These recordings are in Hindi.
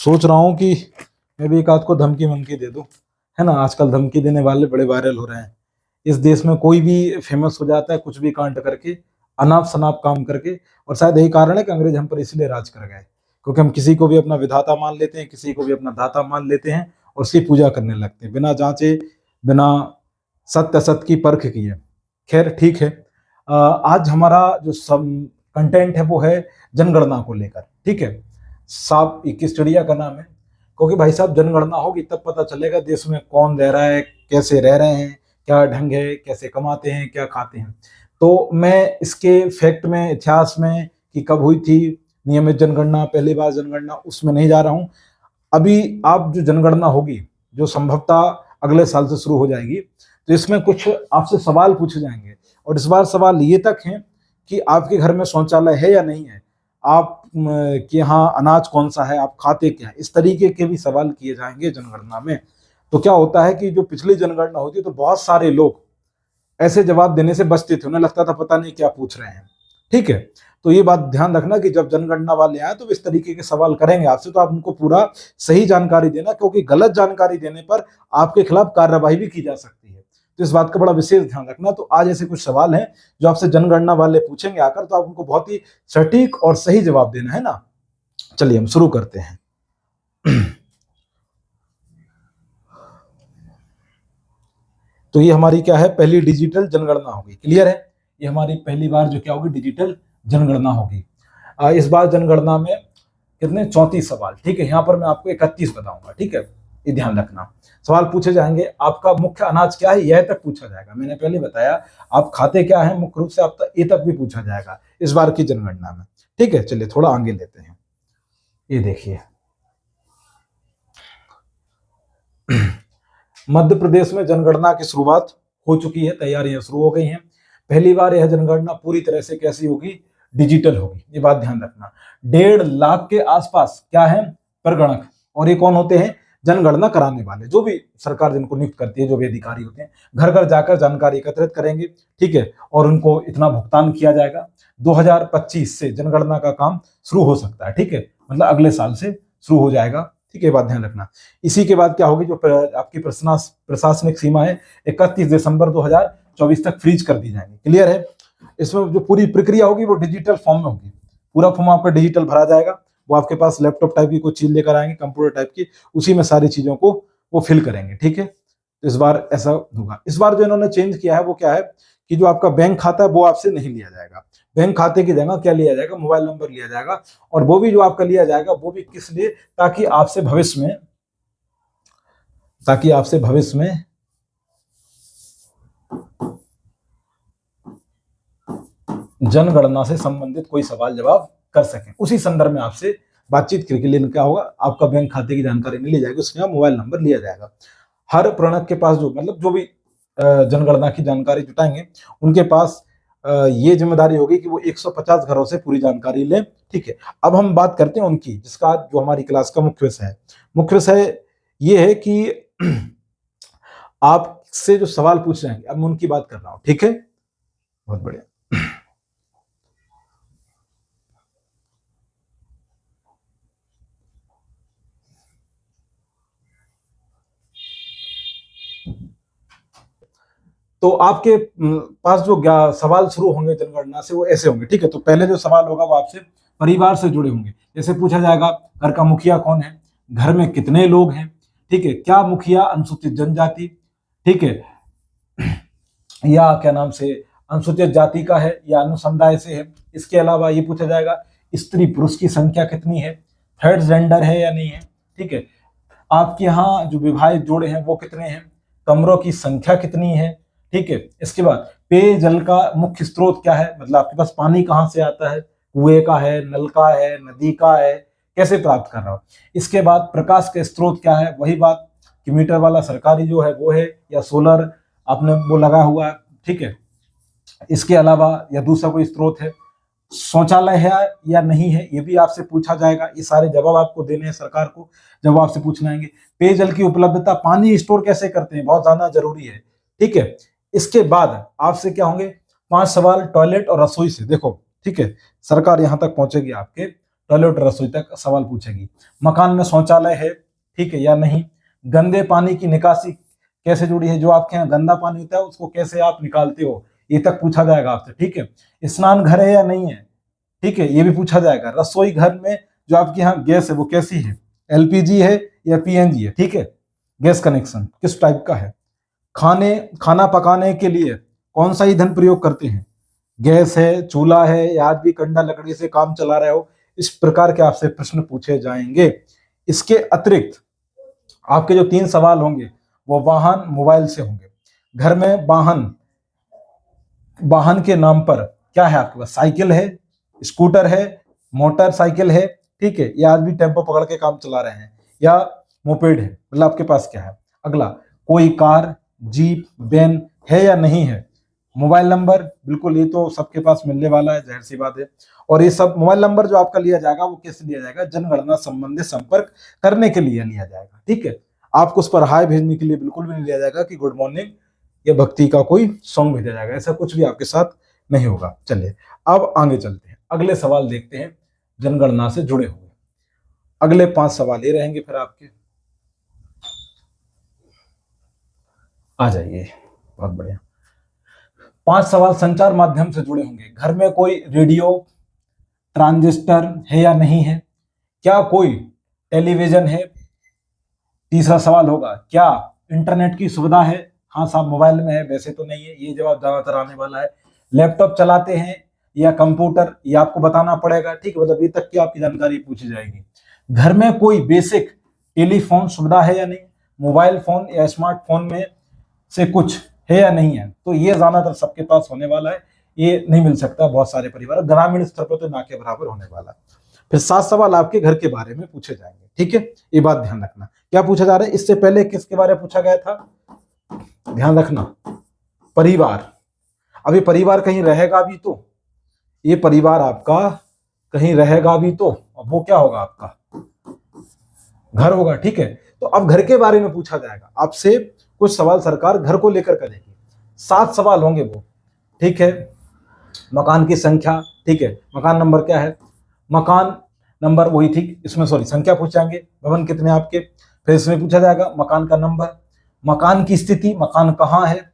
सोच रहा हूँ कि मैं भी एक आध को धमकी वमकी दे दूं, है ना। आजकल धमकी देने वाले बड़े वायरल हो रहे हैं। इस देश में कोई भी फेमस हो जाता है कुछ भी कांड करके, अनाप शनाप काम करके। और शायद यही कारण है कि अंग्रेज हम पर इसलिए राज कर गए, क्योंकि हम किसी को भी अपना विधाता मान लेते हैं, किसी को भी अपना दाता मान लेते हैं और उसकी पूजा करने लगते हैं बिना जांचे, बिना सत्य असत्य की परख किए। खैर ठीक है। आज हमारा जो सब कंटेंट है वो है जनगणना को लेकर। ठीक है, सांप 21 चिड़िया का नाम है, क्योंकि भाई साहब जनगणना होगी तब पता चलेगा देश में कौन रह रहा है, कैसे रह रहे हैं, क्या ढंग है, कैसे कमाते हैं, क्या खाते हैं। तो मैं इसके फैक्ट में, इतिहास में कि कब हुई थी नियमित जनगणना, पहली बार जनगणना, उसमें नहीं जा रहा हूं। अभी आप जो जनगणना होगी, जो संभवतः अगले साल से शुरू हो जाएगी, तो इसमें कुछ आपसे सवाल पूछे जाएंगे। और इस बार सवाल ये तक हैं कि आपके घर में शौचालय है या नहीं है, आप कि यहाँ अनाज कौन सा है, आप खाते क्या है, इस तरीके के भी सवाल किए जाएंगे जनगणना में। तो क्या होता है कि जो पिछली जनगणना होती है तो बहुत सारे लोग ऐसे जवाब देने से बचते थे, उन्हें लगता था पता नहीं क्या पूछ रहे हैं। ठीक है, तो ये बात ध्यान रखना कि जब जनगणना वाले आए तो इस तरीके के सवाल करेंगे आपसे, तो आप उनको पूरा सही जानकारी देना, क्योंकि गलत जानकारी देने पर आपके खिलाफ कार्रवाई भी की जा सकती है। तो इस बात का बड़ा विशेष ध्यान रखना। तो आज ऐसे कुछ सवाल हैं जो आपसे जनगणना वाले पूछेंगे आकर, तो आप उनको बहुत ही सटीक और सही जवाब देना है ना। चलिए हम शुरू करते हैं। तो ये हमारी क्या है, पहली डिजिटल जनगणना होगी। क्लियर है, ये हमारी पहली बार जो क्या होगी, डिजिटल जनगणना होगी। इस बार जनगणना में कितने 34 सवाल। ठीक है, यहाँ पर मैं आपको 31 बताऊंगा। ठीक है, ये ध्यान रखना। सवाल पूछे जाएंगे, आपका मुख्य अनाज क्या है, यह तक पूछा जाएगा। मैंने पहले बताया आप खाते क्या है, मुख्य रूप से आप ये तक भी पूछा जाएगा इस बार की जनगणना में। ठीक है, चलिए थोड़ा आगे लेते हैं। ये देखिए, मध्य प्रदेश में जनगणना की शुरुआत हो चुकी है, तैयारियां शुरू हो गई हैं। पहली बार यह जनगणना पूरी तरह से कैसी होगी, डिजिटल होगी। ये बात ध्यान रखना। 1.5 लाख के आसपास क्या है, परगणक। और ये कौन होते हैं, जनगणना कराने वाले, जो भी सरकार जिनको नियुक्त करती है, जो भी अधिकारी होते हैं, घर घर जाकर जानकारी एकत्रित करेंगे। ठीक है, और उनको इतना भुगतान किया जाएगा। 2025 से जनगणना का काम शुरू हो सकता है। ठीक है, मतलब अगले साल से शुरू हो जाएगा। ठीक है, बात ध्यान रखना। इसी के बाद क्या होगी, जो आपकी प्रशासनिक सीमा है 31 दिसंबर 2024 तक फ्रीज कर दी जाएंगी। क्लियर है, इसमें जो पूरी प्रक्रिया होगी वो डिजिटल फॉर्म में होगी। पूरा फॉर्म आपका डिजिटल भरा जाएगा, वो आपके पास लैपटॉप टाइप की कोई चीज लेकर आएंगे, कंप्यूटर टाइप की, उसी में सारी चीजों को वो फिल करेंगे। ठीक है, तो इस बार ऐसा होगा। इस बार जो इन्होंने चेंज किया है वो क्या है कि जो आपका बैंक खाता है वो आपसे नहीं लिया जाएगा। बैंक खाते की जगह क्या लिया जाएगा, मोबाइल नंबर लिया जाएगा। और वो भी जो आपका लिया जाएगा वो भी किस लिए, ताकि आपसे भविष्य में जनगणना से संबंधित कोई सवाल जवाब कर सकें, उसी संदर्भ में आपसे बातचीत करके लिए क्या होगा, आपका बैंक खाते की जानकारी नहीं ली जाएगी, उसके मोबाइल नंबर लिया जाएगा। हर प्रणक के पास जो मतलब जो भी जनगणना की जानकारी जुटाएंगे उनके पास ये जिम्मेदारी होगी कि वो 150 घरों से पूरी जानकारी लें। ठीक है, अब हम बात करते हैं उनकी, जिसका जो हमारी क्लास का मुख्य विषय है। मुख्य विषय ये है कि आपसे जो सवाल पूछ रहे हैं, अब मैं उनकी बात कर रहा हूं। ठीक है, बहुत बढ़िया। तो आपके पास जो सवाल शुरू होंगे जनगणना से वो ऐसे होंगे। ठीक है, तो पहले जो सवाल होगा वो आपसे परिवार से जुड़े होंगे। जैसे पूछा जाएगा, घर का मुखिया कौन है, घर में कितने लोग हैं। ठीक है, क्या मुखिया अनुसूचित जनजाति, ठीक है, या क्या नाम से अनुसूचित जाति का है या अनुसमुदाय से है। इसके अलावा ये पूछा जाएगा, स्त्री पुरुष की संख्या कितनी है, थर्ड जेंडर है या नहीं है। ठीक है, आपके यहाँ जो विवाहित जोड़े हैं वो कितने हैं, कमरों की संख्या कितनी है। ठीक है, इसके बाद पेयजल का मुख्य स्रोत क्या है, मतलब आपके पास पानी कहाँ से आता है, कुएं का है, नल का है, नदी का है, कैसे प्राप्त कर रहा हो। इसके बाद प्रकाश का स्रोत क्या है, वही बात कि मीटर वाला सरकारी जो है वो है या सोलर आपने वो लगा हुआ है। ठीक है, इसके अलावा या दूसरा कोई स्रोत है, शौचालय है या नहीं है, ये भी आपसे पूछा जाएगा। ये सारे जवाब आपको देने हैं सरकार को, जब आपसे पूछने आएंगे। पेयजल की उपलब्धता, पानी स्टोर कैसे करते हैं, बहुत ज्यादा जरूरी है। ठीक है, इसके बाद आपसे क्या होंगे, 5 सवाल टॉयलेट और रसोई से। देखो, ठीक है, सरकार यहां तक पहुंचेगी आपके टॉयलेट रसोई तक सवाल पूछेगी। मकान में शौचालय है, ठीक है या नहीं। गंदे पानी की निकासी कैसे जुड़ी है, जो आपके यहाँ गंदा पानी होता है उसको कैसे आप निकालते हो, ये तक पूछा जाएगा आपसे, ठीक है। स्नान घर है या नहीं है, ठीक है, ये भी पूछा जाएगा। रसोई घर में जो आपके यहाँ गैस है वो कैसी है, एलपीजी है या पीएनजी है, ठीक है, गैस कनेक्शन किस टाइप का है। खाना पकाने के लिए कौन सा ईंधन प्रयोग करते हैं, गैस है, चूल्हा है, या आज भी कंडा लकड़ी से काम चला रहे हो। इस प्रकार के आपसे प्रश्न पूछे जाएंगे। इसके अतिरिक्त आपके जो 3 सवाल होंगे वो वाहन मोबाइल से होंगे। घर में वाहन के नाम पर क्या है आपके पास, साइकिल है, स्कूटर है, मोटरसाइकिल है, ठीक है, या आज भी टेम्पो पकड़ के काम चला रहे हैं, या मोपेड है, मतलब आपके पास क्या है। अगला, कोई कार, जीप, वैन है या नहीं है। मोबाइल नंबर, बिल्कुल ये तो सबके पास मिलने वाला है, जाहिर सी बात है। और ये सब मोबाइल नंबर जो आपका लिया जाएगा वो कैसे लिया जाएगा, जनगणना संबंधी संपर्क करने के लिए लिया जाएगा, ठीक है। आपको उस पर हाय भेजने के लिए बिल्कुल भी नहीं लिया जाएगा कि गुड मॉर्निंग या भक्ति का कोई सॉन्ग भेजा जाएगा, ऐसा कुछ भी आपके साथ नहीं होगा। चलिए अब आगे चलते हैं, अगले सवाल देखते हैं जनगणना से जुड़े हुए। अगले 5 सवाल ये रहेंगे फिर आपके। आ जाइए, बहुत बढ़िया। 5 सवाल संचार माध्यम से जुड़े होंगे। घर में कोई रेडियो ट्रांजिस्टर है या नहीं है, क्या कोई टेलीविजन है। तीसरा सवाल होगा, क्या इंटरनेट की सुविधा है। हाँ साहब, मोबाइल में है, वैसे तो नहीं है, ये जवाब ज्यादातर आने वाला है। लैपटॉप चलाते हैं या कंप्यूटर, ये आपको बताना पड़ेगा, ठीक है, मतलब ये तक की आपकी जानकारी पूछी जाएगी। घर में कोई बेसिक टेलीफोन सुविधा है या नहीं, मोबाइल फोन या स्मार्टफोन में से कुछ है या नहीं है। तो ये ज्यादातर सबके पास होने वाला है, ये नहीं मिल सकता बहुत सारे परिवार, ग्रामीण स्तर पर तो ना के बराबर होने वाला। फिर 7 सवाल आपके घर के बारे में पूछे जाएंगे, ठीक है, ये बात ध्यान रखना। क्या पूछा जा रहा है, इससे पहले किसके बारे में पूछा गया था, ध्यान रखना, परिवार। अभी परिवार कहीं रहेगा भी तो, ये परिवार आपका कहीं रहेगा भी तो, अब वो क्या होगा, आपका घर होगा, ठीक है। तो अब घर के बारे में पूछा जाएगा आपसे, कुछ सवाल सरकार घर को लेकर करेगी। 7 सवाल होंगे वो, ठीक है। मकान की संख्या, ठीक है, मकान नंबर क्या है, मकान नंबर वही, ठीक, इसमें सॉरी संख्या पूछ जाएंगे, भवन कितने आपके। फिर इसमें पूछा जाएगा मकान का नंबर, मकान की स्थिति, मकान कहाँ है,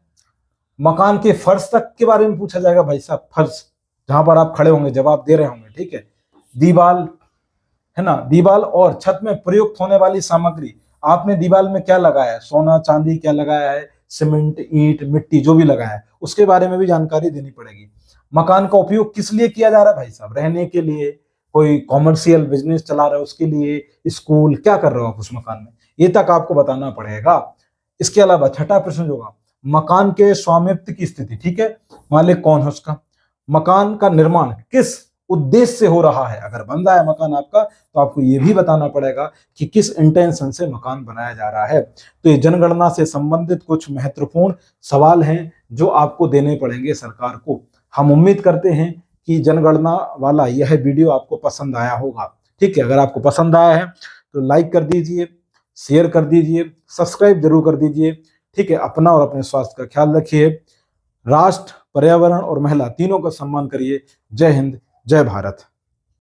मकान के फर्श तक के बारे में पूछा जाएगा, भाई साहब फर्श जहां पर आप खड़े होंगे जवाब दे रहे होंगे, ठीक है। दीवाल है ना, दीवाल और छत में प्रयुक्त होने वाली सामग्री, आपने दीवाल में क्या लगाया है, सोना चांदी क्या लगाया है, सीमेंट ईंट मिट्टी जो भी लगाया है उसके बारे में भी जानकारी देनी पड़ेगी। मकान का उपयोग किस लिए किया जा रहा है, भाई साहब रहने के लिए, कोई कॉमर्शियल बिजनेस चला रहा है उसके लिए, स्कूल, क्या कर रहे हो आप उस मकान में, ये तक आपको बताना पड़ेगा। इसके अलावा छठा प्रश्न जो होगा, मकान के स्वामित्व की स्थिति, ठीक है, मालिक कौन है उसका, मकान का निर्माण किस उद्देश्य से हो रहा है, अगर बन रहा है मकान आपका तो आपको यह भी बताना पड़ेगा कि किस इंटेंशन से मकान बनाया जा रहा है। तो ये जनगणना से संबंधित कुछ महत्वपूर्ण सवाल हैं जो आपको देने पड़ेंगे सरकार को। हम उम्मीद करते हैं कि जनगणना वाला यह वीडियो आपको पसंद आया होगा, ठीक है। अगर आपको पसंद आया है तो लाइक कर दीजिए, शेयर कर दीजिए, सब्सक्राइब जरूर कर दीजिए, ठीक है। अपना और अपने स्वास्थ्य का ख्याल रखिए। राष्ट्र, पर्यावरण और महिला तीनों का सम्मान करिए। जय हिंद, जय भारत।